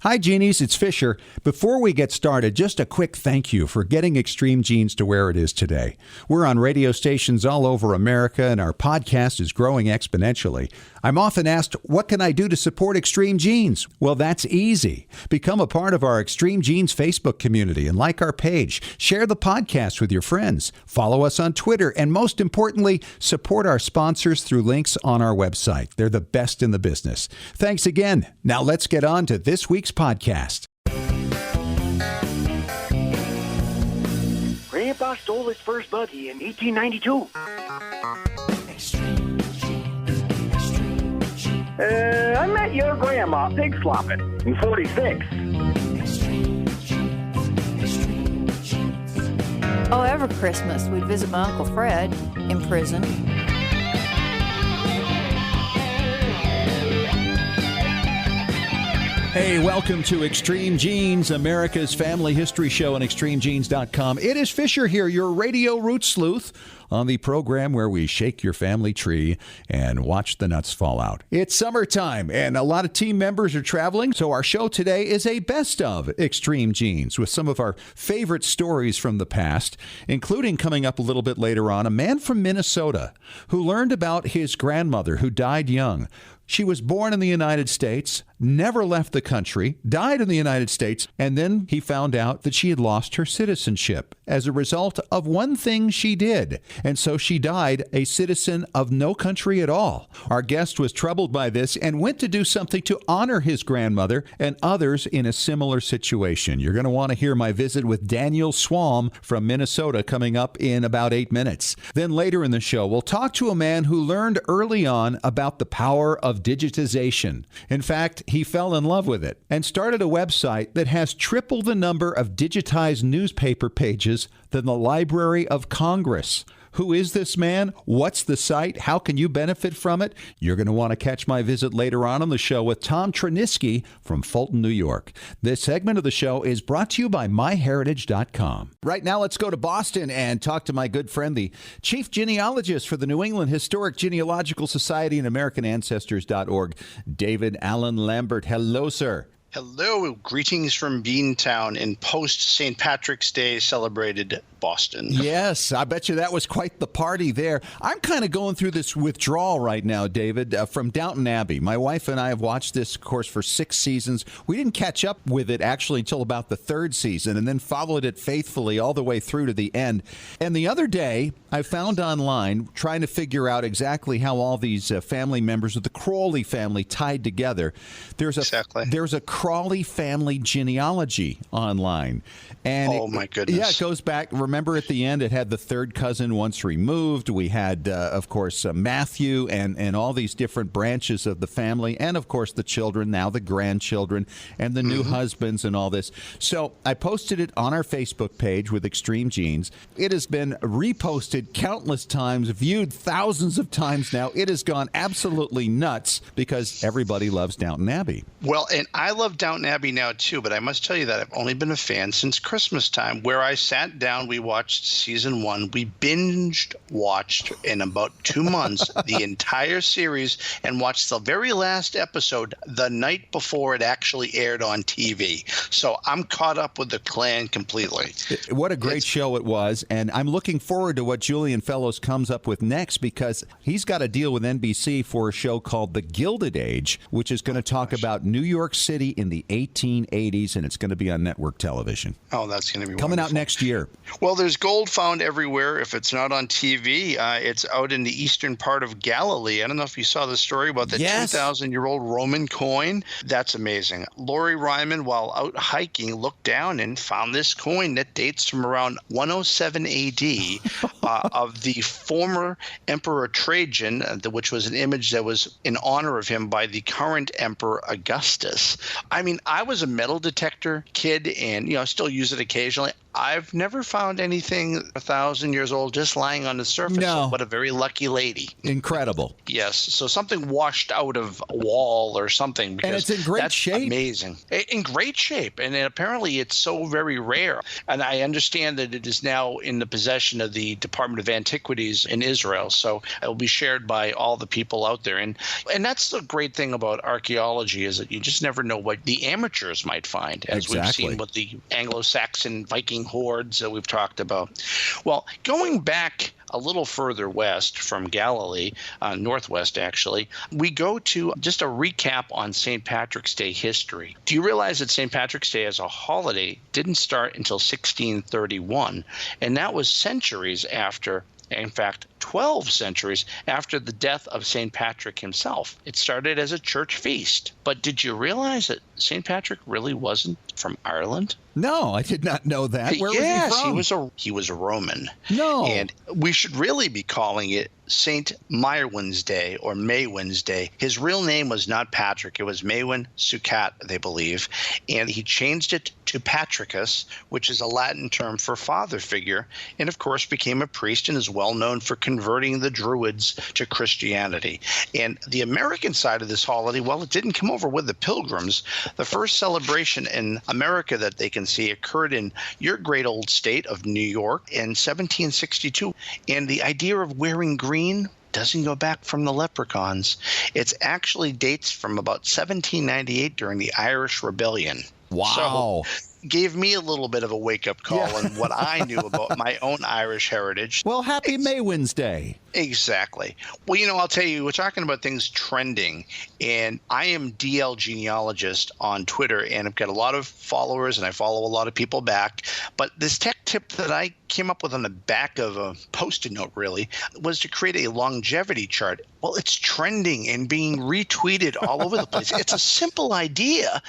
Hi, Genies. It's Fisher. Before we get started, just a quick thank you for getting Extreme Genes to where it is today. We're on radio stations all over America, and our podcast is growing exponentially. I'm often asked, what can I do to support Extreme Genes? Well, that's easy. Become a part of our Extreme Genes Facebook community and like our page. Share the podcast with your friends. Follow us on Twitter. And most importantly, support our sponsors through links on our website. They're the best in the business. Thanks again. Now let's get on to this week's podcast. Grandpa stole his first buggy in 1892. I met your grandma pig slopping in 46. Oh, every Christmas we'd visit my Uncle Fred in prison. Hey, welcome to Extreme Genes, America's family history show on extremegenes.com. It is Fisher here, your radio root sleuth, on the program where we shake your family tree and watch the nuts fall out. It's summertime, and a lot of team members are traveling, so our show today is a best of Extreme Genes with some of our favorite stories from the past, including coming up a little bit later on, a man from Minnesota who learned about his grandmother who died young. She was born in the United States, never left the country, died in the United States, and then he found out that she had lost her citizenship as a result of one thing she did. And so she died a citizen of no country at all. Our guest was troubled by this and went to do something to honor his grandmother and others in a similar situation. You're going to want to hear my visit with Daniel Swalm from Minnesota coming up in about 8 minutes. Then later in the show, we'll talk to a man who learned early on about the power of digitization. In fact, he fell in love with it and started a website that has triple the number of digitized newspaper pages than the Library of Congress. Who is this man? What's the site? How can you benefit from it? You're going to want to catch my visit later on the show with Tom Triniski from Fulton, New York. This segment of the show is brought to you by myheritage.com. Right now, let's go to Boston and talk to my good friend, the chief genealogist for the New England Historic Genealogical Society and AmericanAncestors.org, David Allen Lambert. Hello, sir. Hello, greetings from Beantown in post-St. Patrick's Day celebrated Boston. Yes, I bet you that was quite the party there. I'm kind of going through this withdrawal right now, David, from Downton Abbey. My wife and I have watched this, of course, for 6 seasons. We didn't catch up with it, actually, until about the 3rd season, and then followed it faithfully all the way through to the end. And the other day, I found online, trying to figure out exactly how all these family members of the Crawley family tied together. There's a Crawley family genealogy online. And oh, my goodness. Yeah, it goes back. Remember at the end, it had the 3rd cousin once removed. We had, of course, Matthew and all these different branches of the family. And, of course, the children, now the grandchildren, and the new husbands and all this. So I posted it on our Facebook page with Extreme Genes. It has been reposted countless times, viewed thousands of times now. It has gone absolutely nuts because everybody loves Downton Abbey. Well, and I love Downton Abbey now, too, but I must tell you that I've only been a fan since Christmas time, where I sat down, we watched season 1. We watched in about 2 months the entire series and watched the very last episode the night before it actually aired on TV. So I'm caught up with the clan completely. What a great show it was, and I'm looking forward to what Julian Fellows comes up with next, because he's got a deal with NBC for a show called The Gilded Age, which is going to talk about New York City in the 1880s, and it's going to be on network television. Oh, that's going to be coming wonderful. Out next year. Well, there's gold found everywhere. If it's not on TV, it's out in the eastern part of Galilee. I don't know if you saw the story about the 2,000-year-old Roman coin. That's amazing. Lori Ryman, while out hiking, looked down and found this coin that dates from around 107 A.D. Of the former Emperor Trajan, which was an image that was in honor of him by the current Emperor Augustus. I mean, I was a metal detector kid and, still use it occasionally. I've never found anything 1,000 years old just lying on the surface. No. What a very lucky lady. Incredible. Yes. So something washed out of a wall or something. Because and it's in great that's shape. Amazing. In great shape. And apparently it's so very rare. And I understand that it is now in the possession of the Department of Antiquities in Israel. So it will be shared by all the people out there. And that's the great thing about archaeology, is that you just never know what what the amateurs might find, as we've seen with the Anglo-Saxon Viking hordes that we've talked about. Well, going back a little further west from Galilee, northwest actually, we go to just a recap on St. Patrick's Day history. Do you realize that St. Patrick's Day as a holiday didn't start until 1631, and that was centuries after, in fact, 12 centuries after the death of St. Patrick himself. It started as a church feast. But did you realize that St. Patrick really wasn't from Ireland? No, I did not know that. Where was he from? He was a Roman. No. And we should really be calling it St. Maewyn's Day or Maewyn's Day. His real name was not Patrick. It was Maewyn Sucat, they believe. And he changed it to Patricus, which is a Latin term for father figure, and of course became a priest and is well known for converting the Druids to Christianity. And the American side of this holiday, well, it didn't come over with the Pilgrims. The first celebration in America that they can see occurred in your great old state of New York in 1762. And the idea of wearing green doesn't go back from the leprechauns. It actually dates from about 1798 during the Irish Rebellion. Wow. So, gave me a little bit of a wake-up call on what I knew about my own Irish heritage. Well, happy Maewyn's Day. Exactly. Well, I'll tell you, we're talking about things trending, and I am DL Genealogist on Twitter, and I've got a lot of followers, and I follow a lot of people back. But this tech tip that I came up with on the back of a Post-it note, really, was to create a longevity chart. Well, it's trending and being retweeted all over the place. It's a simple idea.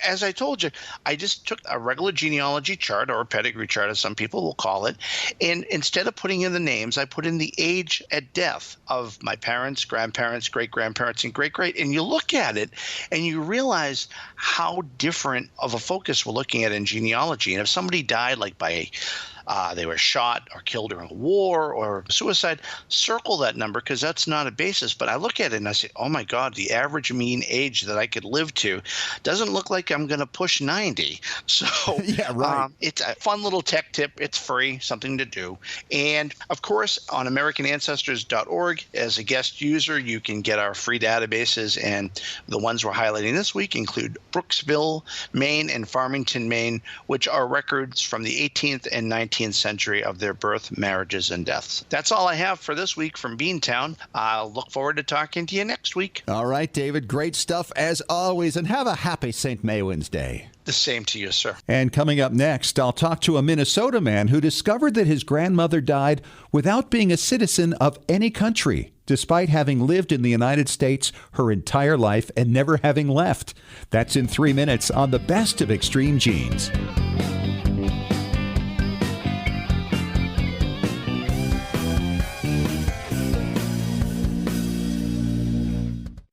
As I told you, I just took a regular genealogy chart, or a pedigree chart, as some people will call it, and instead of putting in the names, I put in the age at death of my parents, grandparents, great-grandparents, and great-great. And you look at it, and you realize how different of a focus we're looking at in genealogy. And if somebody died like by they were shot or killed during a war or suicide, circle that number because that's not a basis. But I look at it and I say, oh my God, the average mean age that I could live to doesn't look like I'm going to push 90. So yeah, right. It's a fun little tech tip. It's free, something to do. And of course, on AmericanAncestors.org, as a guest user, you can get our free databases. And the ones we're highlighting this week include Brooksville, Maine, and Farmington, Maine, which are records from the 18th and 19th century of their birth, marriages, and deaths. That's all I have for this week from Beantown. I'll look forward to talking to you next week. All right, David. Great stuff as always, and have a happy St. Maewyn's Day. The same to you, sir. And coming up next, I'll talk to a Minnesota man who discovered that his grandmother died without being a citizen of any country, despite having lived in the United States her entire life and never having left. That's in 3 minutes on the best of Extreme Genes.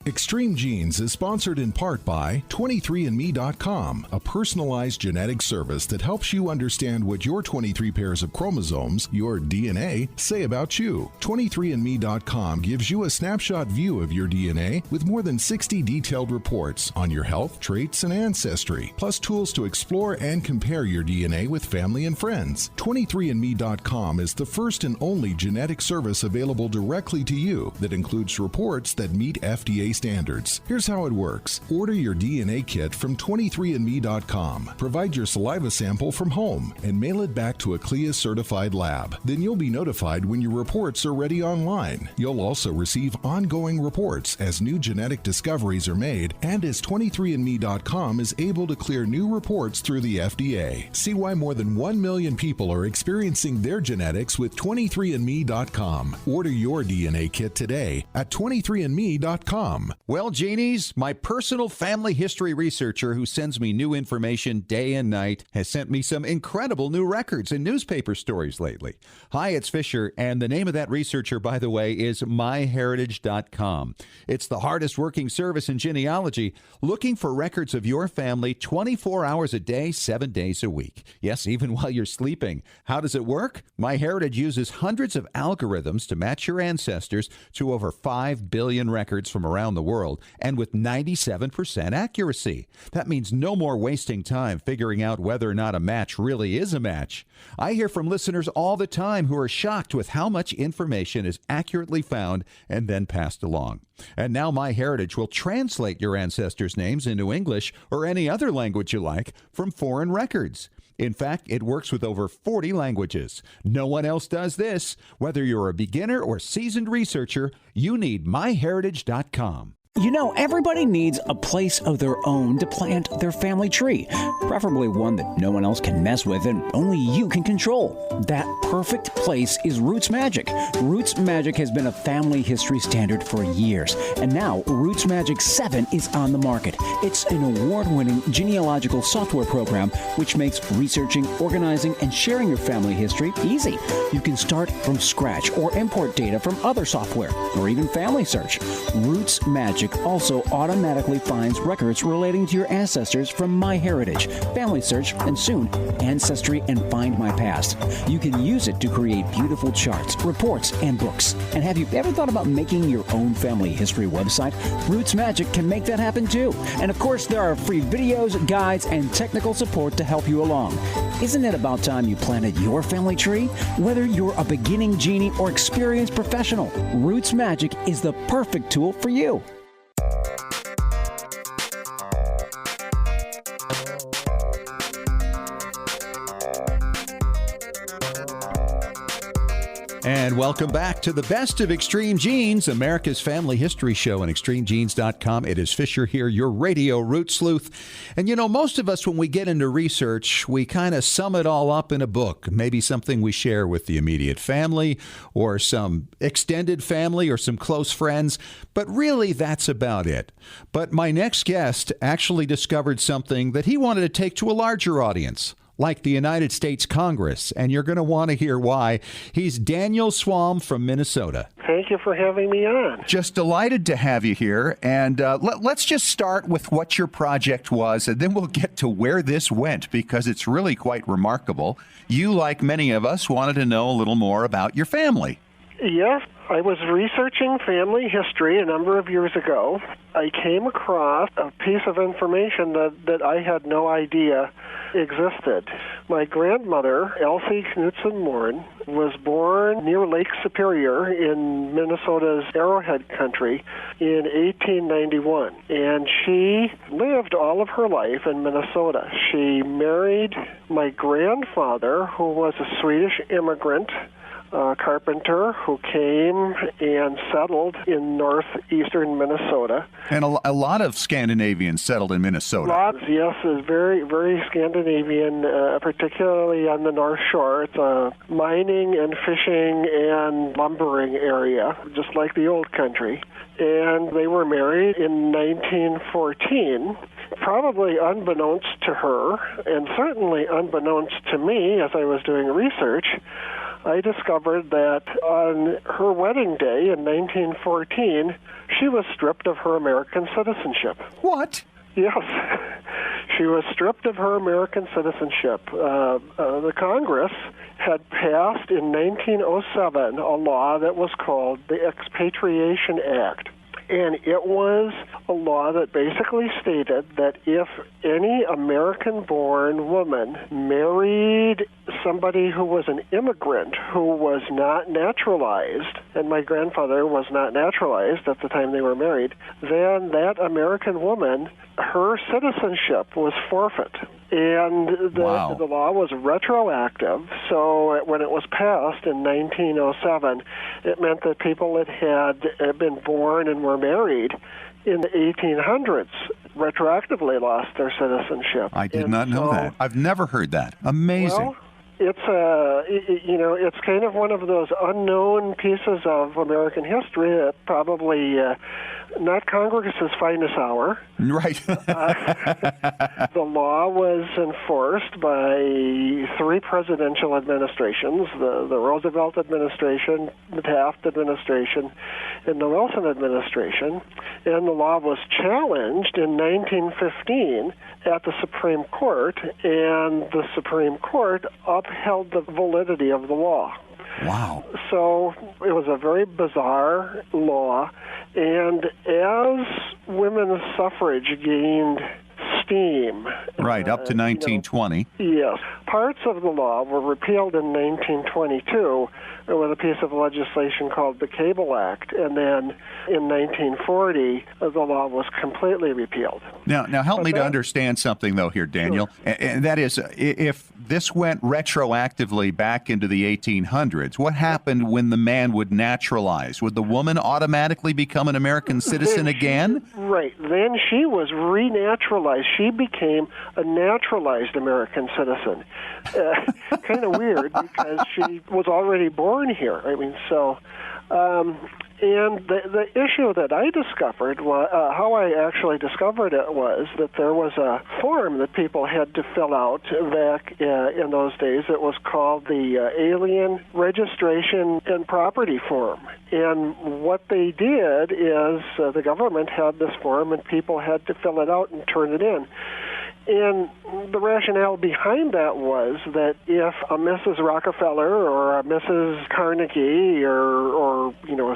Extreme Genes is sponsored in part by 23andMe.com, a personalized genetic service that helps you understand what your 23 pairs of chromosomes, your DNA, say about you. 23andMe.com gives you a snapshot view of your DNA with more than 60 detailed reports on your health, traits, and ancestry, plus tools to explore and compare your DNA with family and friends. 23andMe.com is the first and only genetic service available directly to you that includes reports that meet FDA standards. Here's how it works. Order your DNA kit from 23andMe.com. Provide your saliva sample from home and mail it back to a CLIA-certified lab. Then you'll be notified when your reports are ready online. You'll also receive ongoing reports as new genetic discoveries are made and as 23andMe.com is able to clear new reports through the FDA. See why more than 1 million people are experiencing their genetics with 23andMe.com. Order your DNA kit today at 23andMe.com. Well, Genies, my personal family history researcher who sends me new information day and night has sent me some incredible new records and newspaper stories lately. Hi, it's Fisher, and the name of that researcher, by the way, is myheritage.com. It's the hardest working service in genealogy, looking for records of your family 24 hours a day, 7 days a week. Yes, even while you're sleeping. How does it work? MyHeritage uses hundreds of algorithms to match your ancestors to over 5 billion records from around the the world, and with 97% accuracy. That means no more wasting time figuring out whether or not a match really is a match. I hear from listeners all the time who are shocked with how much information is accurately found and then passed along. And now MyHeritage will translate your ancestors' names into English or any other language you like from foreign records. In fact, it works with over 40 languages. No one else does this. Whether you're a beginner or seasoned researcher, you need myheritage.com. You know, everybody needs a place of their own to plant their family tree, preferably one that no one else can mess with and only you can control. That perfect place is Roots Magic. Roots Magic has been a family history standard for years, and now Roots Magic 7 is on the market. It's an award-winning genealogical software program which makes researching, organizing, and sharing your family history easy. You can start from scratch or import data from other software, or even Family Search. Roots Magic also automatically finds records relating to your ancestors from MyHeritage, Family Search, and soon Ancestry and Find My Past. You can use it to create beautiful charts, reports, and books. And have you ever thought about making your own family history website? Roots Magic can make that happen too. And of course, there are free videos, guides, and technical support to help you along. Isn't it about time you planted your family tree? Whether you're a beginning genie or experienced professional, Roots Magic is the perfect tool for you. And welcome back to the best of Extreme Genes, America's family history show on extremegenes.com. It is Fisher here, your radio root sleuth. And you know, most of us, when we get into research, we kind of sum it all up in a book, maybe something we share with the immediate family or some extended family or some close friends. But really, that's about it. But my next guest actually discovered something that he wanted to take to a larger audience, like the United States Congress, and you're going to want to hear why. He's Daniel Swalm from Minnesota. Thank you for having me on. Just delighted to have you here, and let's just start with what your project was, and then we'll get to where this went, because it's really quite remarkable. You, like many of us, wanted to know a little more about your family. Yes, I was researching family history a number of years ago. I came across a piece of information that I had no idea existed. My grandmother, Elsie Knudsen-Morin, was born near Lake Superior in Minnesota's Arrowhead country in 1891, and she lived all of her life in Minnesota. She married my grandfather, who was a Swedish immigrant carpenter who came and settled in northeastern Minnesota. And a lot of Scandinavians settled in Minnesota. Lots, yes, is very, very Scandinavian, particularly on the North Shore. It's a mining and fishing and lumbering area, just like the old country. And they were married in 1914. Probably unbeknownst to her, and certainly unbeknownst to me as I was doing research, I discovered that on her wedding day in 1914, she was stripped of her American citizenship. What? Yes. She was stripped of her American citizenship. The Congress had passed in 1907 a law that was called the Expatriation Act. And it was a law that basically stated that if any American-born woman married somebody who was an immigrant who was not naturalized, and my grandfather was not naturalized at the time they were married, then that American woman, her citizenship was forfeit. And the law was retroactive, so when it was passed in 1907, it meant that people that had been born and were married in the 1800s retroactively lost their citizenship. I did not know that. I've never heard that. Amazing. Well, it's kind of one of those unknown pieces of American history that probably not Congress's finest hour. Right. The law was enforced by 3 presidential administrations, the Roosevelt administration, the Taft administration, and the Wilson administration. And the law was challenged in 1915 at the Supreme Court, and the Supreme Court upheld the validity of the law. Wow. So it was a very bizarre law, and as women's suffrage gained steam. Right, up to 1920. Yes. Parts of the law were repealed in 1922 with a piece of legislation called the Cable Act, and then in 1940, the law was completely repealed. Now help me to understand something, though, here, Daniel. Sure. And that is, if this went retroactively back into the 1800s, what happened when the man would naturalize? Would the woman automatically become an American citizen again? Right. Then she was renaturalized. She became a naturalized American citizen. Kind of weird because she was already born here. I mean, so... And the issue that I discovered, how I actually discovered it, was that there was a form that people had to fill out back in those days. It was called the Alien Registration and Property Form. And what they did is the government had this form, and people had to fill it out and turn it in. And the rationale behind that was that if a Mrs. Rockefeller or a Mrs. Carnegie or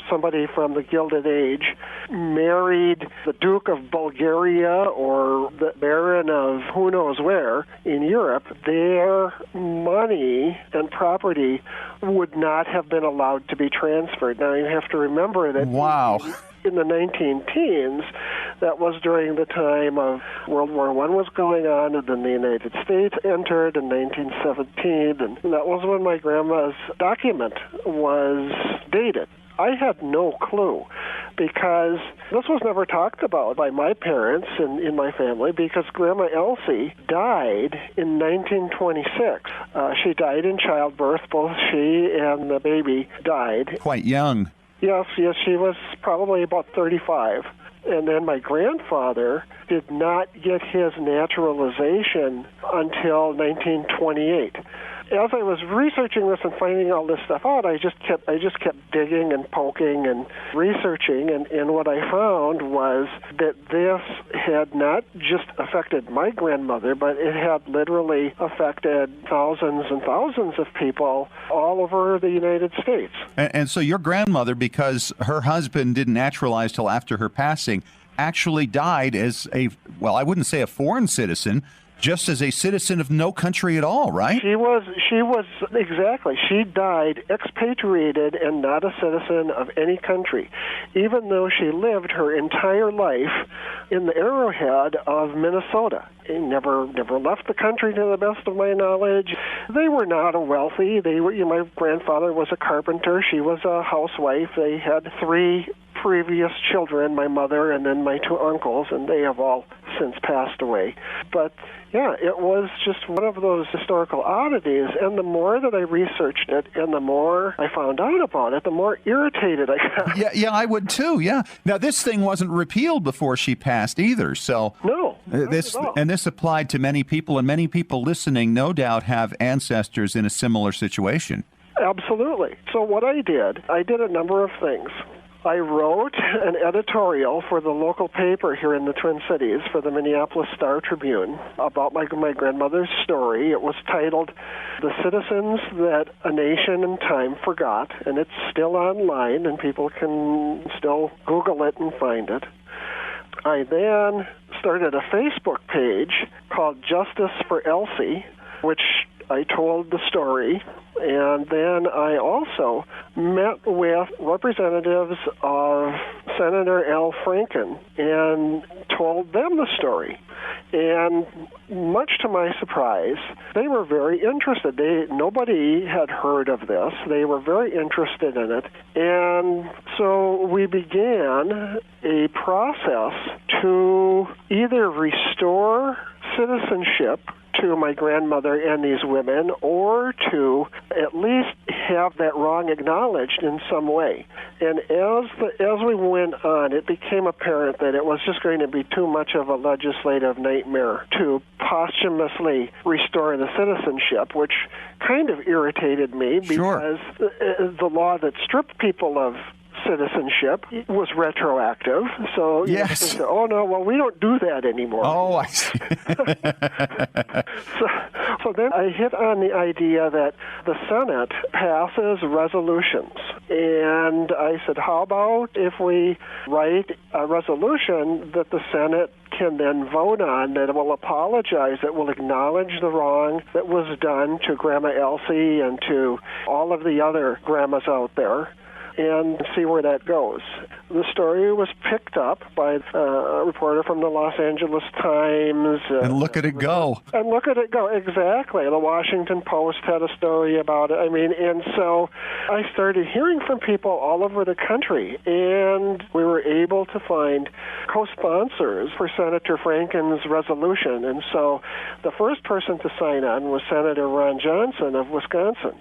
somebody from the Gilded Age married the Duke of Bulgaria or the Baron of who knows where in Europe, their money and property would not have been allowed to be transferred. Now, you have to remember that... Wow. In the 19-teens, that was during the time of World War I was going on, and then the United States entered in 1917, and that was when my grandma's document was dated. I had no clue because this was never talked about by my parents and in my family because Grandma Elsie died in 1926. She died in childbirth. Both she and the baby died. Quite young. Yes, she was probably about 35. And then my grandfather did not get his naturalization until 1928. As I was researching this and finding all this stuff out, I just kept digging and poking and researching, and what I found was that this had not just affected my grandmother, but it had literally affected thousands and thousands of people all over the United States. And so your grandmother, because her husband didn't naturalize till after her passing, actually died as I wouldn't say a foreign citizen, just as a citizen of no country at all, right? She was exactly. She died expatriated and not a citizen of any country, even though she lived her entire life in the Arrowhead of Minnesota. They never left the country, to the best of my knowledge. They were not wealthy. My grandfather was a carpenter. She was a housewife. They had 3 previous children, my mother and then my 2 uncles, and they have all since passed away. But yeah, it was just one of those historical oddities, and the more that I researched it and the more I found out about it, the more irritated I got. Yeah, I would too, yeah. Now, this thing wasn't repealed before she passed either, so... No, this applied to many people, and many people listening no doubt have ancestors in a similar situation. Absolutely. So what I did a number of things. I wrote an editorial for the local paper here in the Twin Cities, for the Minneapolis Star-Tribune, about my grandmother's story. It was titled The Citizens That a Nation and Time Forgot, and it's still online, and people can still Google it and find it. I then started a Facebook page called Justice for Elsie, which I told the story, and then I also met with representatives of Senator Al Franken and told them the story. And much to my surprise, they were very interested. Nobody had heard of this. They were very interested in it. And so we began a process to either restore citizenship to my grandmother and these women, or to at least have that wrong acknowledged in some way. And as we went on, it became apparent that it was just going to be too much of a legislative nightmare to posthumously restore the citizenship, which kind of irritated me because the law that stripped people of citizenship was retroactive. So yes. Oh no, well, we don't do that anymore. Oh, I see. So So then I hit on the idea that the Senate passes resolutions. And I said, how about if we write a resolution that the Senate can then vote on, that will apologize, that will acknowledge the wrong that was done to Grandma Elsie and to all of the other grandmas out there, and see where that goes. The story was picked up by a reporter from the Los Angeles Times. And look at it go. And look at it go, exactly. The Washington Post had a story about it. And so I started hearing from people all over the country, and we were able to find co-sponsors for Senator Franken's resolution. And so the first person to sign on was Senator Ron Johnson of Wisconsin.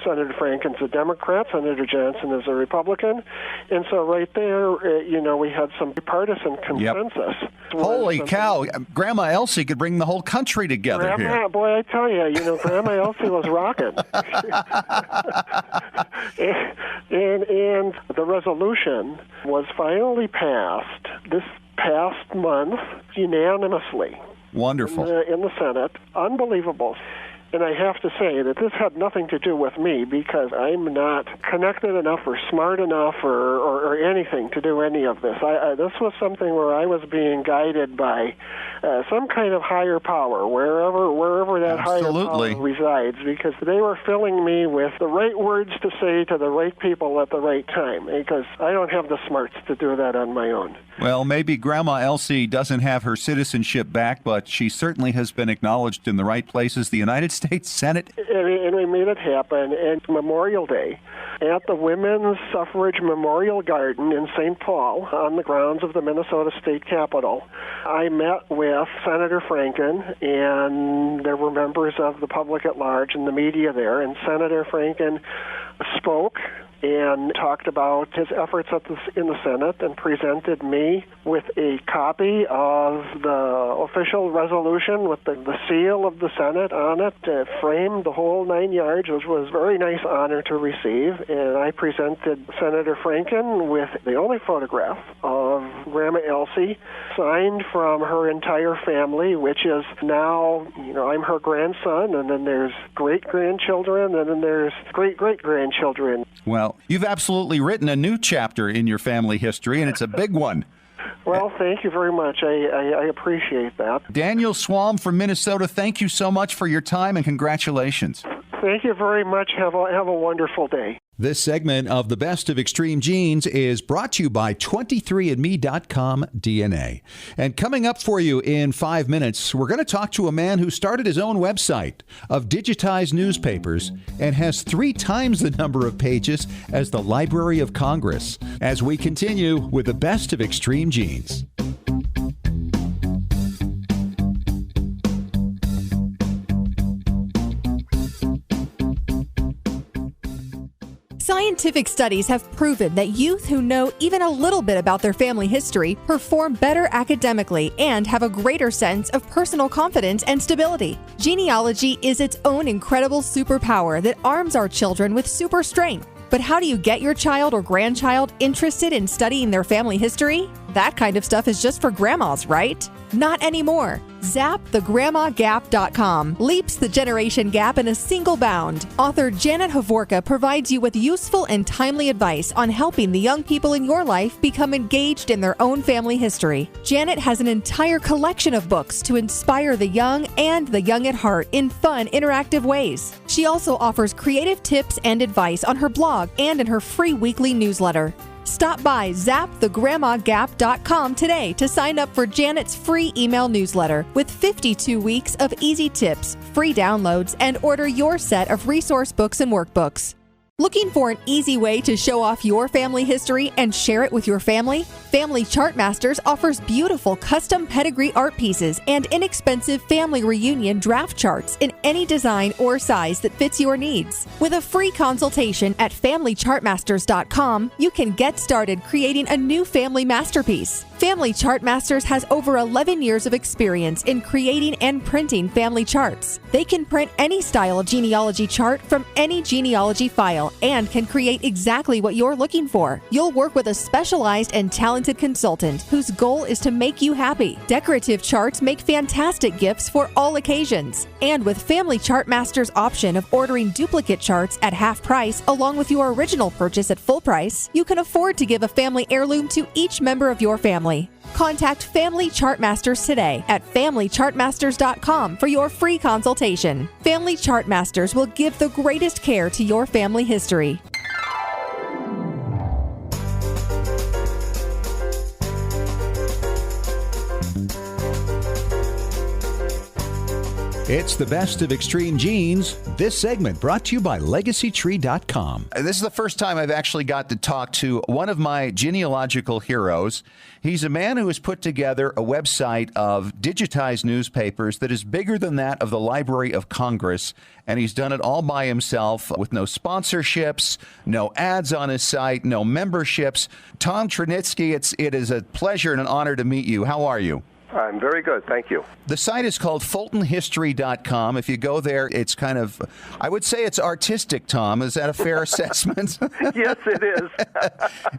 Senator Franken's a Democrat, Senator Johnson is a Republican, and so right there, we had some bipartisan consensus. Yep. Holy cow, Grandma Elsie could bring the whole country together here. Boy, I tell you, Grandma Elsie was rocking. and the resolution was finally passed this past month unanimously. Wonderful. In the Senate. Unbelievable. And I have to say that this had nothing to do with me, because I'm not connected enough or smart enough or anything to do any of this. This was something where I was being guided by some kind of higher power, wherever that Absolutely. higher power resides, because they were filling me with the right words to say to the right people at the right time, because I don't have the smarts to do that on my own. Well, maybe Grandma Elsie doesn't have her citizenship back, but she certainly has been acknowledged in the right places. The United States Senate. And we made it happen. And Memorial Day, at the Women's Suffrage Memorial Garden in St. Paul, on the grounds of the Minnesota State Capitol, I met with Senator Franken, and there were members of the public at large and the media there, and Senator Franken spoke and talked about his efforts in the Senate and presented me with a copy of the official resolution with the seal of the Senate on it, framed the whole 9 yards, which was a very nice honor to receive. And I presented Senator Franken with the only photograph of Grandma Elsie, signed from her entire family, which is now, I'm her grandson, and then there's great-grandchildren, and then there's great-great-grandchildren. Well, you've absolutely written a new chapter in your family history, and it's a big one. Well, thank you very much. I appreciate that. Daniel Swalm from Minnesota, thank you so much for your time, and congratulations. Thank you very much. Have a wonderful day. This segment of The Best of Extreme Genes is brought to you by 23andMe.com DNA. And coming up for you in 5 minutes, we're going to talk to a man who started his own website of digitized newspapers and has 3 times the number of pages as the Library of Congress, as we continue with The Best of Extreme Genes. Scientific studies have proven that youth who know even a little bit about their family history perform better academically and have a greater sense of personal confidence and stability. Genealogy is its own incredible superpower that arms our children with super strength. But how do you get your child or grandchild interested in studying their family history? That kind of stuff is just for grandmas, right? Not anymore. ZapTheGrandmaGap.com leaps the generation gap in a single bound. Author Janet Hovorka provides you with useful and timely advice on helping the young people in your life become engaged in their own family history. Janet has an entire collection of books to inspire the young and the young at heart in fun, interactive ways. She also offers creative tips and advice on her blog and in her free weekly newsletter. Stop by ZapTheGrandmaGap.com today to sign up for Janet's free email newsletter with 52 weeks of easy tips, free downloads, and order your set of resource books and workbooks. Looking for an easy way to show off your family history and share it with your family? Family Chartmasters offers beautiful custom pedigree art pieces and inexpensive family reunion draft charts in any design or size that fits your needs. With a free consultation at FamilyChartmasters.com, you can get started creating a new family masterpiece. Family Chartmasters has over 11 years of experience in creating and printing family charts. They can print any style of genealogy chart from any genealogy file style and can create exactly what you're looking for. You'll work with a specialized and talented consultant whose goal is to make you happy. Decorative charts make fantastic gifts for all occasions. And with Family Chart Master's option of ordering duplicate charts at half price along with your original purchase at full price, you can afford to give a family heirloom to each member of your family. Contact Family Chart Masters today at FamilyChartMasters.com for your free consultation. Family Chart Masters will give the greatest care to your family history. It's the best of Extreme Genes. This segment brought to you by LegacyTree.com. This is the first time I've actually got to talk to one of my genealogical heroes. He's a man who has put together a website of digitized newspapers that is bigger than that of the Library of Congress, and he's done it all by himself with no sponsorships, no ads on his site, no memberships. Tom Trinitsky, it is a pleasure and an honor to meet you. How are you? I'm very good, thank you. The site is called FultonHistory.com. If you go there, it's kind of, I would say it's artistic, Tom. Is that a fair assessment? Yes, it is.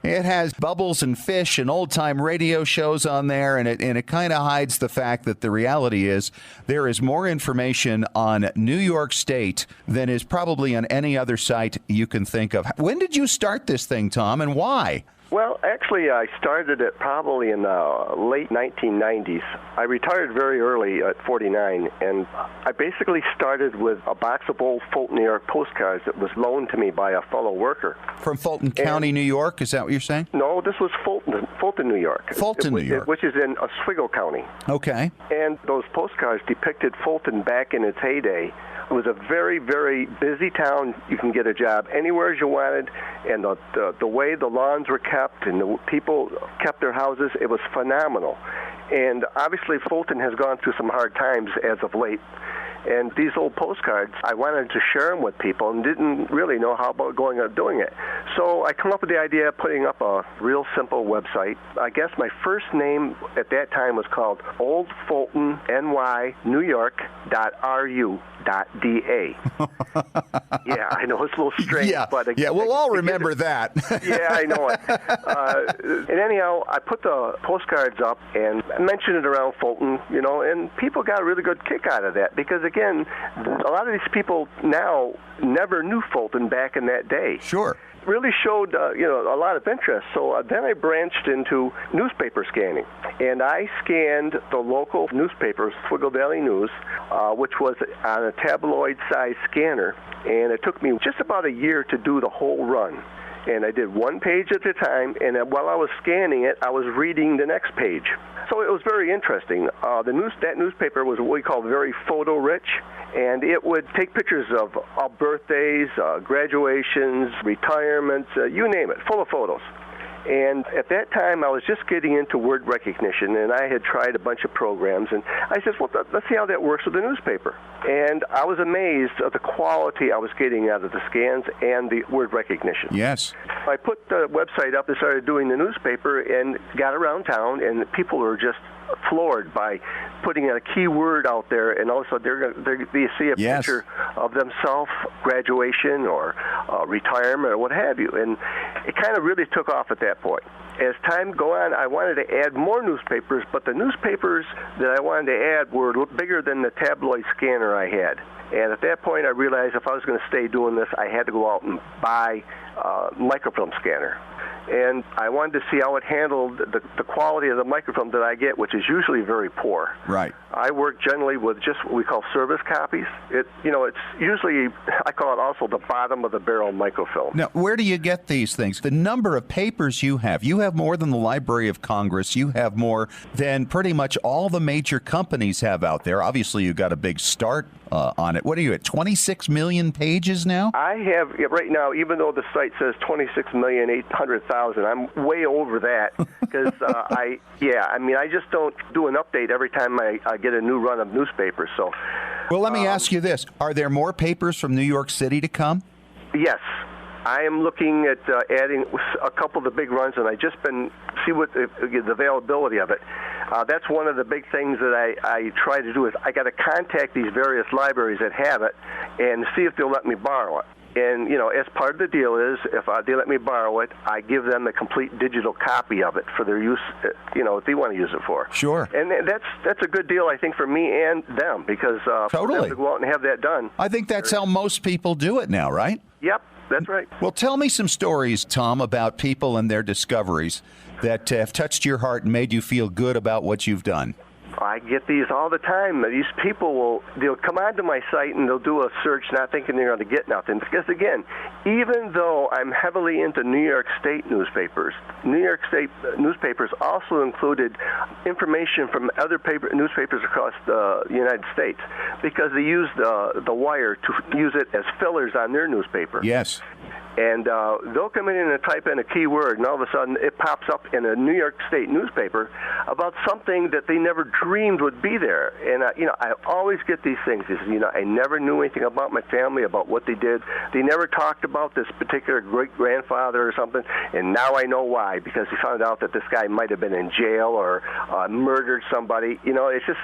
It has bubbles and fish and old-time radio shows on there, and it kind of hides the fact that the reality is there is more information on New York State than is probably on any other site you can think of. When did you start this thing, Tom, and why? Well, actually, I started it probably in the late 1990s. I retired very early at 49, and I basically started with a box of old Fulton, New York postcards that was loaned to me by a fellow worker. From Fulton County, New York? Is that what you're saying? No, this was Fulton, New York. Fulton, New York. Which is in Oswego County. Okay. And those postcards depicted Fulton back in its heyday. It was a very, very busy town. You can get a job anywhere you wanted, and the way the lawns were kept and the people kept their houses, it was phenomenal. And obviously Fulton has gone through some hard times as of late. And these old postcards, I wanted to share them with people and didn't really know how about going out doing it. So I come up with the idea of putting up a real simple website. I guess my first name at that time was called Old Fulton, NY, New York.RU. .da. Yeah, I know it's a little strange, but we'll all remember that. Yeah, I know it. And anyhow, I put the postcards up and mentioned it around Fulton, and people got a really good kick out of that because, again, a lot of these people now never knew Fulton back in that day. Sure. Really showed a lot of interest. So then I branched into newspaper scanning, and I scanned the local newspapers, Oswego Daily News, which was on a tabloid-sized scanner, and it took me just about a year to do the whole run. And I did one page at a time, and while I was scanning it, I was reading the next page. So it was very interesting. That newspaper was what we call very photo-rich, and it would take pictures of birthdays, graduations, retirements, you name it, full of photos. And at that time, I was just getting into word recognition, and I had tried a bunch of programs. And I said, well, let's see how that works with the newspaper. And I was amazed at the quality I was getting out of the scans and the word recognition. Yes. I put the website up and started doing the newspaper and got around town, and people were just floored by putting a key word out there, and also they see a picture of themselves, graduation or retirement or what have you, and it kind of really took off at that point. As time go on, I wanted to add more newspapers, but the newspapers that I wanted to add were bigger than the tabloid scanner I had. And at that point, I realized if I was going to stay doing this, I had to go out and buy a microfilm scanner. And I wanted to see how it handled the quality of the microfilm that I get, which is usually very poor. Right. I work generally with just what we call service copies. It's usually, I call it also the bottom of the barrel microfilm. Now, where do you get these things? The number of papers you have more than the Library of Congress. You have more than pretty much all the major companies have out there. Obviously, you got a big start on it. What are you at, 26 million pages now? I have, right now, even though the site says 26,800,000, I'm way over that because I just don't do an update every time I get a new run of newspapers. So, well, let me ask you this. Are there more papers from New York City to come? Yes. I am looking at adding a couple of the big runs, and I just see what the availability of it. That's one of the big things that I try to do is I got to contact these various libraries that have it and see if they'll let me borrow it. And, as part of the deal is, if they let me borrow it, I give them a complete digital copy of it for their use, if they want to use it for. Sure. And that's a good deal, I think, for me and them, because for them to go out and have that done. I think that's how most people do it now, right? Yep, that's right. Well, tell me some stories, Tom, about people and their discoveries that have touched your heart and made you feel good about what you've done. I get these all the time. These people they'll come onto my site and they'll do a search not thinking they're going to get nothing. Because, again, even though I'm heavily into New York State newspapers, New York State newspapers also included information from other newspapers across the United States, because they use the wire to use it as fillers on their newspaper. Yes. And they'll come in and type in a keyword, and all of a sudden it pops up in a New York State newspaper about something that they never dreamed would be there. And, I always get these things. I never knew anything about my family, about what they did. They never talked about this particular great-grandfather or something, and now I know why, because they found out that this guy might have been in jail or murdered somebody. It's just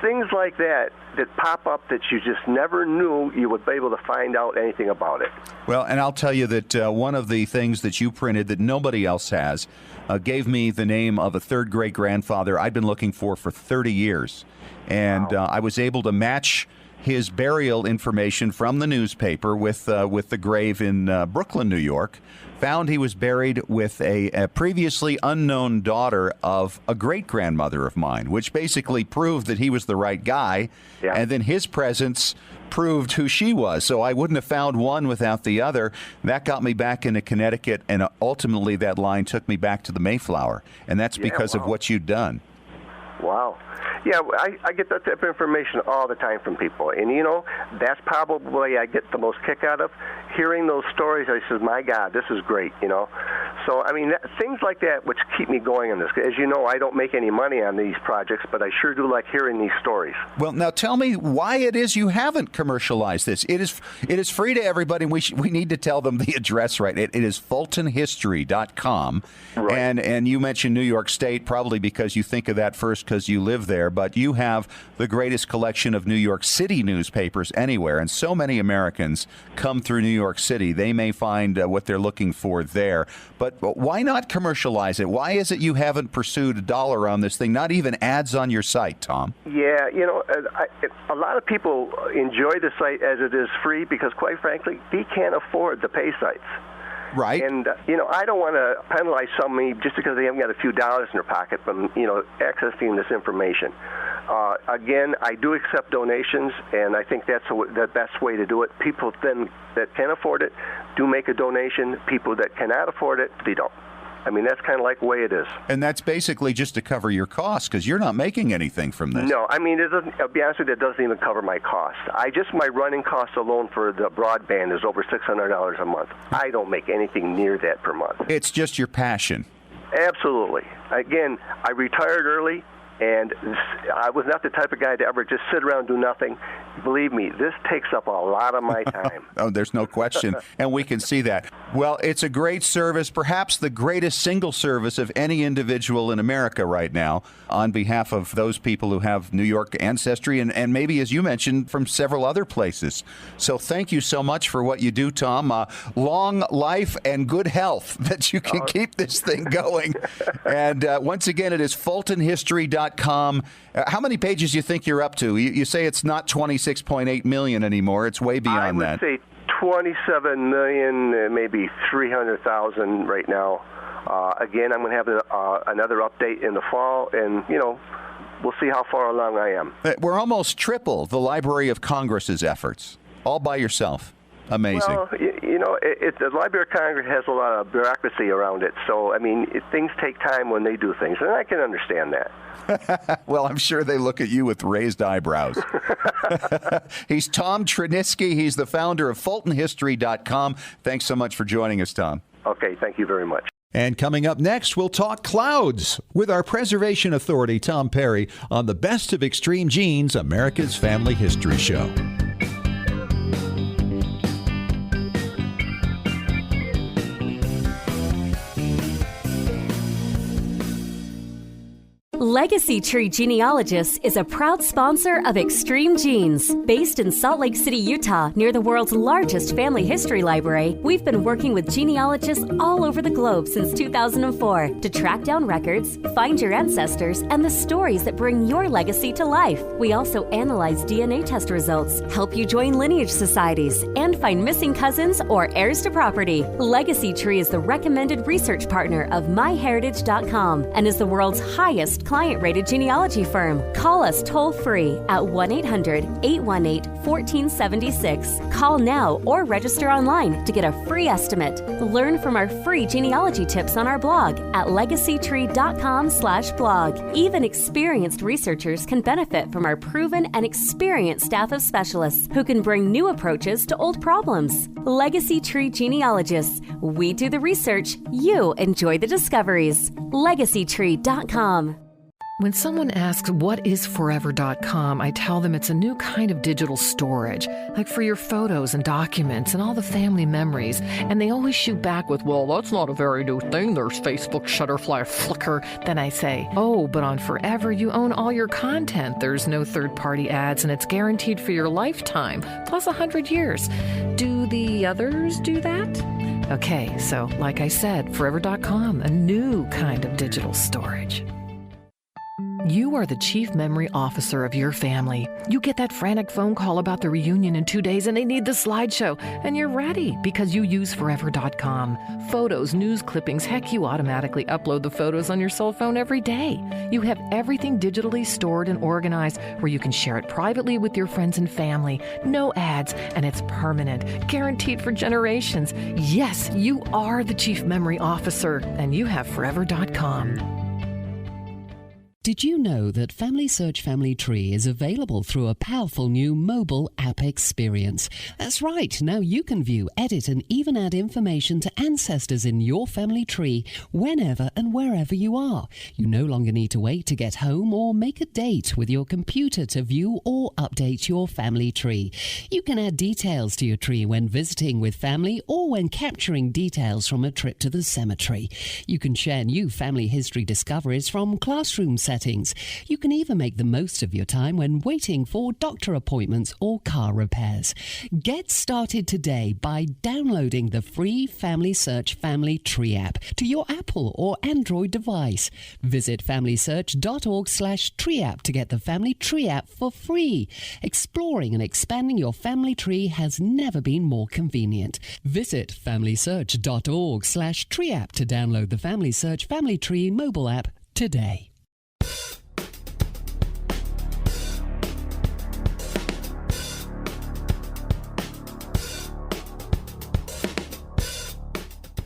things like that pop up that you just never knew you would be able to find out anything about it. Well, and I'll tell you that one of the things that you printed that nobody else has gave me the name of a third great-grandfather I'd been looking for 30 years. And wow. I was able to match his burial information from the newspaper with the grave in Brooklyn, New York. Found he was buried with a previously unknown daughter of a great-grandmother of mine, which basically proved that he was the right guy. Yeah. And then his presence proved who she was. So I wouldn't have found one without the other. That got me back into Connecticut, and ultimately that line took me back to the Mayflower. And that's because of what you'd done. Wow. Yeah, I get that type of information all the time from people. And, that's probably I get the most kick out of. Hearing those stories, I says, my God, this is great, So, things like that which keep me going in this. As you know, I don't make any money on these projects, but I sure do like hearing these stories. Well, now tell me why it is you haven't commercialized this. It is free to everybody, and we need to tell them the address right. It is FultonHistory.com. Right. And you mentioned New York State probably because you think of that first because you live there, but you have the greatest collection of New York City newspapers anywhere, and so many Americans come through New York City. They may find what they're looking for there. But why not commercialize it? Why is it you haven't pursued $1 on this thing, not even ads on your site, Tom? Yeah, a lot of people enjoy the site as it is free because, quite frankly, they can't afford the pay sites. Right. And, I don't want to penalize somebody just because they haven't got a few dollars in their pocket from, accessing this information. Again, I do accept donations, and I think that's the best way to do it. People then that can afford it do make a donation. People that cannot afford it, they don't. That's kind of like the way it is. And that's basically just to cover your costs because you're not making anything from this. No, it doesn't, I'll be honest with you, it doesn't even cover my costs. My running costs alone for the broadband is over $600 a month. I don't make anything near that per month. It's just your passion. Absolutely. Again, I retired early. And I was not the type of guy to ever just sit around and do nothing. Believe me, this takes up a lot of my time. Oh, there's no question. And we can see that. Well, it's a great service, perhaps the greatest single service of any individual in America right now, on behalf of those people who have New York ancestry and maybe, as you mentioned, from several other places. So thank you so much for what you do, Tom. Long life and good health that you can keep this thing going. And once again, it is FultonHistory.com. How many pages do you think you're up to? You say it's not 26.8 million anymore. It's way beyond that. I would say 27 million, maybe 300,000 right now. Again, I'm going to have another update in the fall, and, we'll see how far along I am. We're almost triple the Library of Congress's efforts, all by yourself. Amazing. Well, the Library of Congress has a lot of bureaucracy around it, so, things take time when they do things, and I can understand that. Well, I'm sure they look at you with raised eyebrows. He's Tom Triniski. He's the founder of FultonHistory.com. Thanks so much for joining us, Tom. Okay, thank you very much. And coming up next, we'll talk clouds with our preservation authority, Tom Perry, on the Best of Extreme Genes, America's Family History Show. Legacy Tree Genealogists is a proud sponsor of Extreme Genes. Based in Salt Lake City, Utah, near the world's largest family history library, we've been working with genealogists all over the globe since 2004 to track down records, find your ancestors, and the stories that bring your legacy to life. We also analyze DNA test results, help you join lineage societies, and find missing cousins or heirs to property. Legacy Tree is the recommended research partner of MyHeritage.com and is the world's highest client-rated genealogy firm. Call us toll-free at 1-800-818-1476. Call now or register online to get a free estimate. Learn from our free genealogy tips on our blog at legacytree.com/blog. Even experienced researchers can benefit from our proven and experienced staff of specialists who can bring new approaches to old problems. Legacy Tree Genealogists. We do the research, you enjoy the discoveries. legacytree.com. When someone asks, what is Forever.com, I tell them it's a new kind of digital storage, like for your photos and documents and all the family memories. And they always shoot back with, well, that's not a very new thing. There's Facebook, Shutterfly, Flickr. Then I say, oh, but on Forever, you own all your content. There's no third-party ads, and it's guaranteed for your lifetime, plus 100 years. Do the others do that? Okay, so like I said, Forever.com, a new kind of digital storage. You are the chief memory officer of your family. You get that frantic phone call about the reunion in 2 days and they need the slideshow, and you're ready because you use Forever.com. Photos, news clippings, heck, you automatically upload the photos on your cell phone every day. You have everything digitally stored and organized where you can share it privately with your friends and family. No ads, and it's permanent, guaranteed for generations. Yes, you are the chief memory officer, and you have Forever.com. Did you know that Family Search Family Tree is available through a powerful new mobile app experience? That's right. Now you can view, edit, and even add information to ancestors in your family tree whenever and wherever you are. You no longer need to wait to get home or make a date with your computer to view or update your family tree. You can add details to your tree when visiting with family or when capturing details from a trip to the cemetery. You can share new family history discoveries from classroom settings. You can even make the most of your time when waiting for doctor appointments or car repairs. Get started today by downloading the free Family Search Family Tree app to your Apple or Android device. Visit familysearch.org/tree app to get the Family Tree app for free. Exploring and expanding your family tree has never been more convenient. Visit familysearch.org/tree app to download the Family Search Family Tree mobile app today.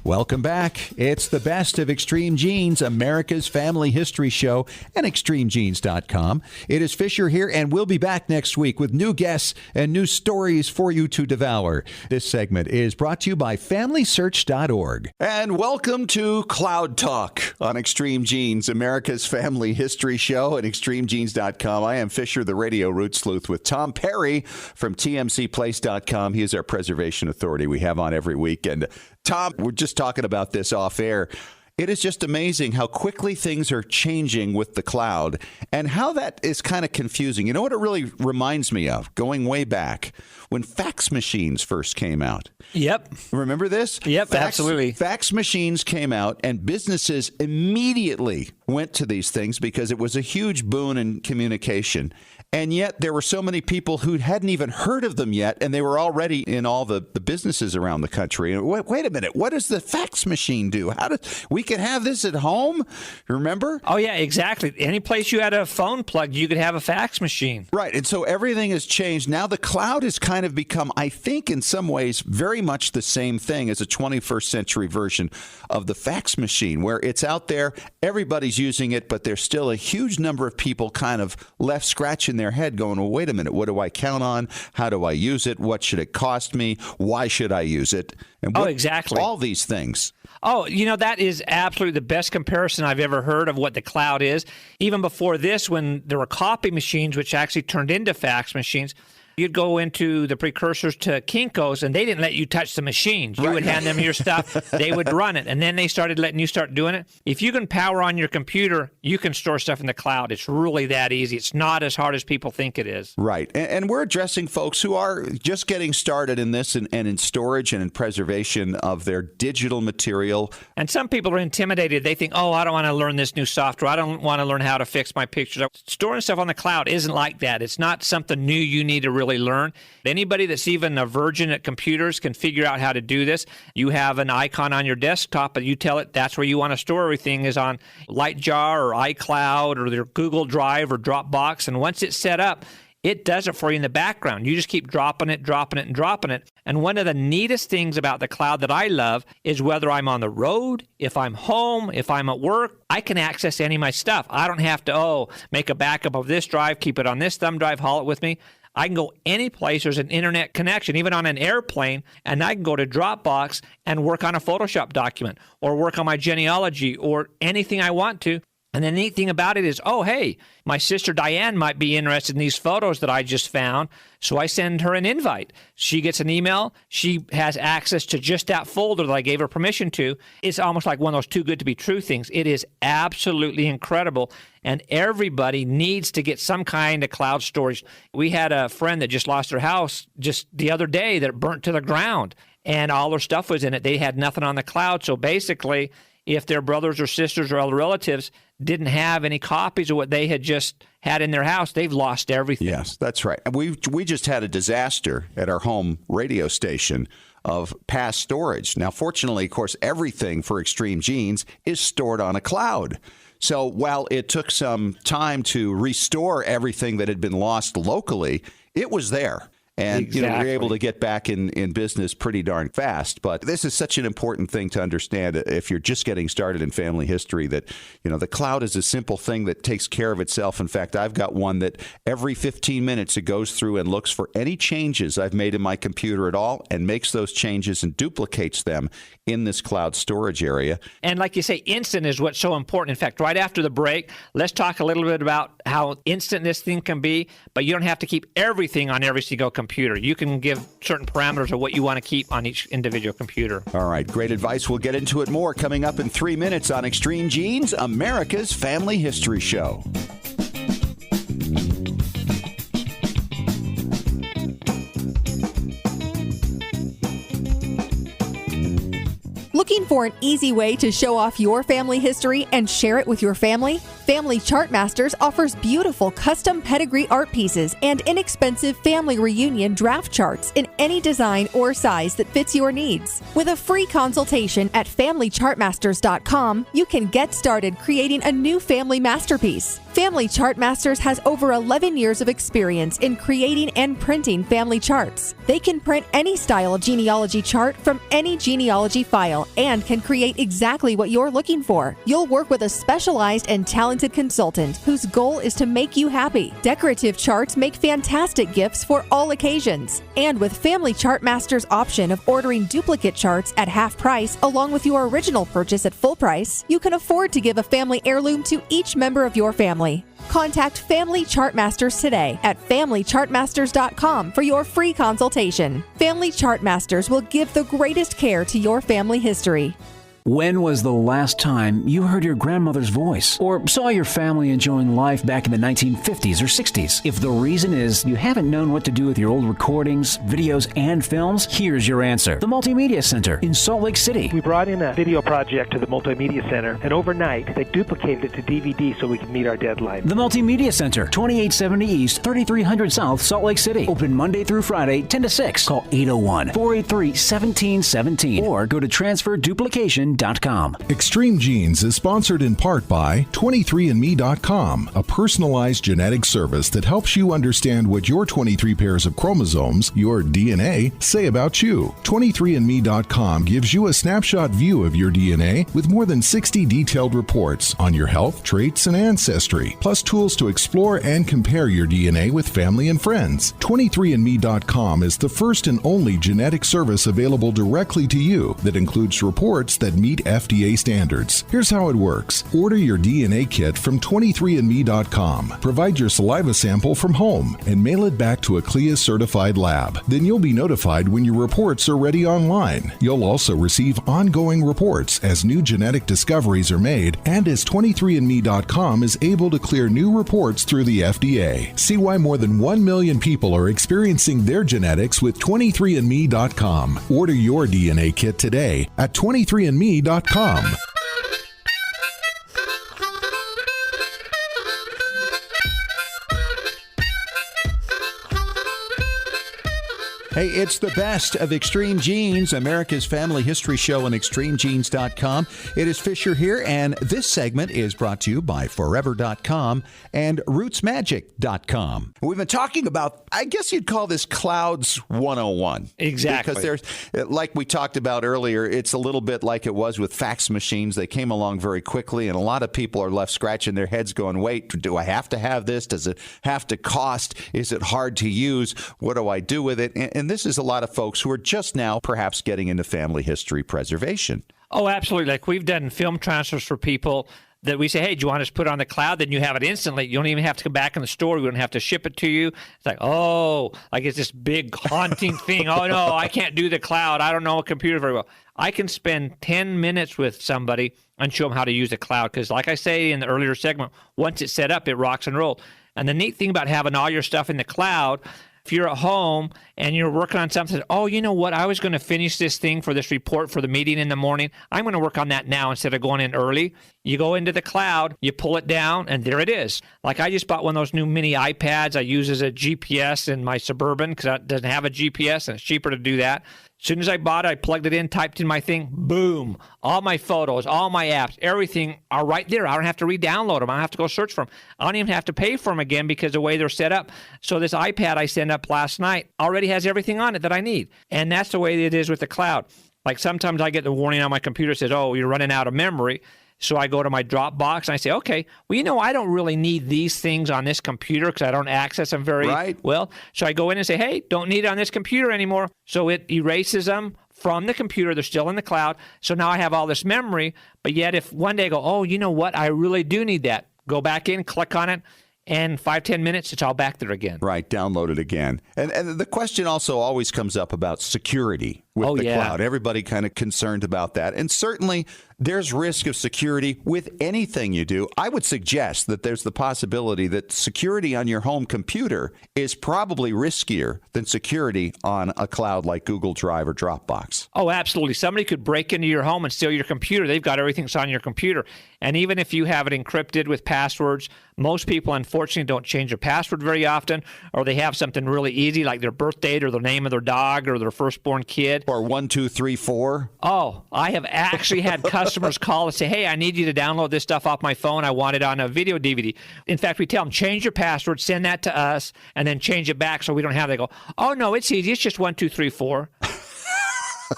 Welcome back. It's the best of Extreme Genes, America's family history show, and extremegenes.com. It is Fisher here, and we'll be back next week with new guests and new stories for you to devour. This segment is brought to you by FamilySearch.org. And welcome to Cloud Talk on Extreme Genes, America's family history show, and extremegenes.com. I am Fisher, the radio root sleuth, with Tom Perry from TMCplace.com. He is our preservation authority we have on every week. And Tom, we're just talking about this off air. It is just amazing how quickly things are changing with the cloud and how that is kind of confusing. You know what it really reminds me of? Going way back when fax machines first came out. Yep. Remember this? Yep, absolutely. Fax machines came out and businesses immediately went to these things because it was a huge boon in communication. And yet there were so many people who hadn't even heard of them yet, and they were already in all the businesses around the country. And wait a minute, what does the fax machine do? We could have this at home? Remember? Oh, yeah, exactly. Any place you had a phone plugged, you could have a fax machine. Right, and so everything has changed. Now the cloud has kind of become, I think, in some ways, very much the same thing as a 21st century version of the fax machine, where it's out there, everybody's using it, but there's still a huge number of people kind of left scratching their head going, well, wait a minute, what do I count on? How do I use it? What should it cost me? Why should I use it? And exactly. All these things. Oh, that is absolutely the best comparison I've ever heard of what the cloud is. Even before this, when there were copy machines, which actually turned into fax machines, You'd go into the precursors to Kinko's, and they didn't let you touch the machines. You would hand them your stuff. They would run it, and then they started letting you start doing it. If you can power on your computer, you can store stuff in the cloud. It's really that easy. It's not as hard as people think it is. Right. And we're addressing folks who are just getting started in this and in storage and in preservation of their digital material. And some people are intimidated. They think, I don't want to learn this new software. I don't want to learn how to fix my pictures. Storing stuff on the cloud isn't like that. It's not something new you need to really learn. Anybody that's even a virgin at computers can figure out how to do this. You have an icon on your desktop, and you tell it that's where you want to store everything is on Lightjar or iCloud or their Google Drive or Dropbox. And once it's set up, it does it for you in the background. You just keep dropping it. And one of the neatest things about the cloud that I love is whether I'm on the road, if I'm home, if I'm at work, I can access any of my stuff. I don't have to, make a backup of this drive, keep it on this thumb drive, haul it with me. I can go any place there's an internet connection, even on an airplane, and I can go to Dropbox and work on a Photoshop document or work on my genealogy or anything I want to. And the neat thing about it is, hey, my sister Diane might be interested in these photos that I just found. So I send her an invite. She gets an email. She has access to just that folder that I gave her permission to. It's almost like one of those too good to be true things. It is absolutely incredible. And everybody needs to get some kind of cloud storage. We had a friend that just lost her house just the other day that burnt to the ground. And all her stuff was in it. They had nothing on the cloud. So basically, if their brothers or sisters or other relatives didn't have any copies of what they had just had in their house, they've lost everything. Yes, that's right. We just had a disaster at our home radio station of past storage. Now, fortunately, of course, everything for Extreme Genes is stored on a cloud. So while it took some time to restore everything that had been lost locally, it was there. And exactly. We were able to get back in business pretty darn fast. But this is such an important thing to understand if you're just getting started in family history, that the cloud is a simple thing that takes care of itself. In fact, I've got one that every 15 minutes it goes through and looks for any changes I've made in my computer at all and makes those changes and duplicates them in this cloud storage area. And like you say, instant is what's so important. In fact, right after the break, let's talk a little bit about how instant this thing can be, but you don't have to keep everything on every single computer. You can give certain parameters of what you want to keep on each individual computer. All right, great advice. We'll get into it more coming up in 3 minutes on Extreme Genes, America's Family History Show. Looking for an easy way to show off your family history and share it with your family? Family Chartmasters offers beautiful custom pedigree art pieces and inexpensive family reunion draft charts in any design or size that fits your needs. With a free consultation at FamilyChartmasters.com, you can get started creating a new family masterpiece. Family Chartmasters has over 11 years of experience in creating and printing family charts. They can print any style of genealogy chart from any genealogy file and can create exactly what you're looking for. You'll work with a specialized and talented consultant whose goal is to make you happy. Decorative charts make fantastic gifts for all occasions. And with Family Chartmasters' option of ordering duplicate charts at half price along with your original purchase at full price, you can afford to give a family heirloom to each member of your family. Contact Family Chartmasters today at FamilyChartmasters.com for your free consultation. Family Chartmasters will give the greatest care to your family history. When was the last time you heard your grandmother's voice or saw your family enjoying life back in the 1950s or 60s? If the reason is you haven't known what to do with your old recordings, videos, and films, here's your answer. The Multimedia Center in Salt Lake City. We brought in a video project to the Multimedia Center, and overnight they duplicated it to DVD so we could meet our deadline. The Multimedia Center, 2870 East, 3300 South, Salt Lake City. Open Monday through Friday, 10 to 6. Call 801-483-1717 or go to transferduplication.com. Extreme Genes is sponsored in part by 23andme.com, a personalized genetic service that helps you understand what your 23 pairs of chromosomes, your DNA, say about you. 23andme.com gives you a snapshot view of your DNA with more than 60 detailed reports on your health, traits, and ancestry, plus tools to explore and compare your DNA with family and friends. 23andme.com is the first and only genetic service available directly to you that includes reports that meet FDA standards. Here's how it works. Order your DNA kit from 23andme.com. Provide your saliva sample from home and mail it back to a CLIA-certified lab. Then you'll be notified when your reports are ready online. You'll also receive ongoing reports as new genetic discoveries are made and as 23andme.com is able to clear new reports through the FDA. See why more than 1 million people are experiencing their genetics with 23andme.com. Order your DNA kit today at 23andme.com. Hey, it's the best of Extreme Genes, America's family history show on extremegenes.com. It is Fisher here, and this segment is brought to you by Forever.com and RootsMagic.com. We've been talking about, I guess you'd call this Clouds 101. Exactly. Because there's, like we talked about earlier, it's a little bit like it was with fax machines. They came along very quickly, and a lot of people are left scratching their heads going, wait, do I have to have this? Does it have to cost? Is it hard to use? What do I do with it? And this is a lot of folks who are just now perhaps getting into family history preservation. Oh, absolutely. Like we've done film transfers for people that we say, hey, do you want us to put it on the cloud? Then you have it instantly. You don't even have to come back in the store. We don't have to ship it to you. It's like, oh, like it's this big haunting thing. Oh, no, I can't do the cloud. I don't know a computer very well. I can spend 10 minutes with somebody and show them how to use the cloud because, like I say in the earlier segment, once it's set up, it rocks and rolls. And the neat thing about having all your stuff in the cloud, if you're at home and you're working on something, oh, you know what? I was going to finish this thing for this report for the meeting in the morning. I'm going to work on that now instead of going in early. You go into the cloud, you pull it down, and there it is. Like I just bought one of those new mini iPads I use as a GPS in my Suburban because it doesn't have a GPS and it's cheaper to do that. As soon as I bought it, I plugged it in, typed in my thing, boom. All my photos, all my apps, everything are right there. I don't have to re-download them. I don't have to go search for them. I don't even have to pay for them again because of the way they're set up. So this iPad I sent up last night already has everything on it that I need. And that's the way it is with the cloud. Like sometimes I get the warning on my computer that says, oh, you're running out of memory. So I go to my Dropbox and I say, okay, well, you know, I don't really need these things on this computer because I don't access them very well. So I go in and say, hey, don't need it on this computer anymore. So it erases them from the computer. They're still in the cloud. So now I have all this memory. But yet if one day I go, oh, you know what? I really do need that. Go back in, click on it. And 5-10 minutes, it's all back there again. Right, download it again. And the question also always comes up about security with the cloud. Everybody kind of concerned about that. And certainly there's risk of security with anything you do. I would suggest that there's the possibility that security on your home computer is probably riskier than security on a cloud like Google Drive or Dropbox. Oh, absolutely. Somebody could break into your home and steal your computer. They've got everything that's on your computer. And even if you have it encrypted with passwords, most people, unfortunately, don't change their password very often, or they have something really easy like their birth date or the name of their dog or their firstborn kid. Or 1, 2, 3, 4. Oh, I have actually had customers call and say, hey, I need you to download this stuff off my phone. I want it on a video DVD. In fact, we tell them, change your password, send that to us, and then change it back so we don't have it. They go, oh, no, it's easy. It's just 1, 2, 3, 4.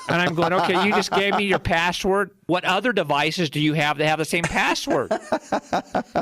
And I'm going, okay, you just gave me your password. What other devices do you have that have the same password?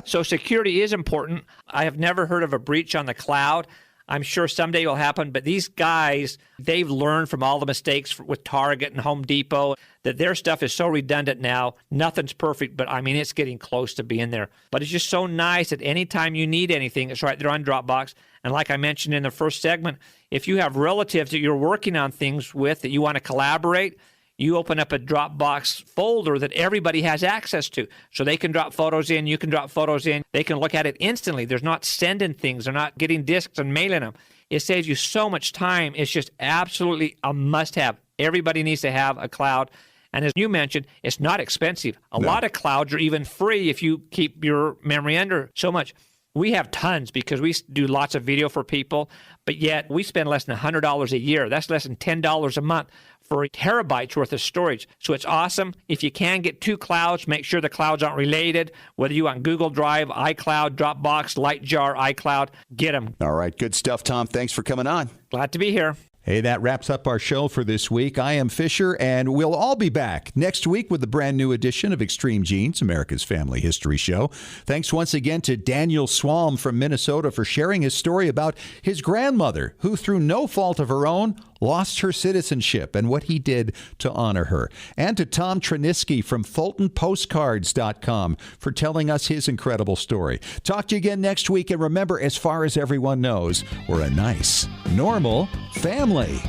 So security is important. I have never heard of a breach on the cloud. I'm sure someday it will happen, but these guys, they've learned from all the mistakes with Target and Home Depot that their stuff is so redundant now. Nothing's perfect, but I mean, it's getting close to being there. But it's just so nice that anytime you need anything, it's right there on Dropbox. And like I mentioned in the first segment, if you have relatives that you're working on things with that you want to collaborate, you open up a Dropbox folder that everybody has access to. So they can drop photos in, you can drop photos in, they can look at it instantly. There's not sending things, they're not getting discs and mailing them. It saves you so much time. It's just absolutely a must-have. Everybody needs to have a cloud. And as you mentioned, it's not expensive. A lot of clouds are even free if you keep your memory under so much. We have tons because we do lots of video for people, but yet we spend less than $100 a year. That's less than $10 a month for terabytes worth of storage. So it's awesome. If you can get 2 clouds, make sure the clouds aren't related. Whether you want Google Drive, iCloud, Dropbox, Lightjar, iCloud, get them. All right. Good stuff, Tom. Thanks for coming on. Glad to be here. Hey, that wraps up our show for this week. I am Fisher, and we'll all be back next week with the brand new edition of Extreme Genes, America's Family History Show. Thanks once again to Daniel Swalm from Minnesota for sharing his story about his grandmother, who through no fault of her own lost her citizenship and what he did to honor her. And to Tom Triniski from FultonPostcards.com for telling us his incredible story. Talk to you again next week. And remember, as far as everyone knows, we're a nice, normal family.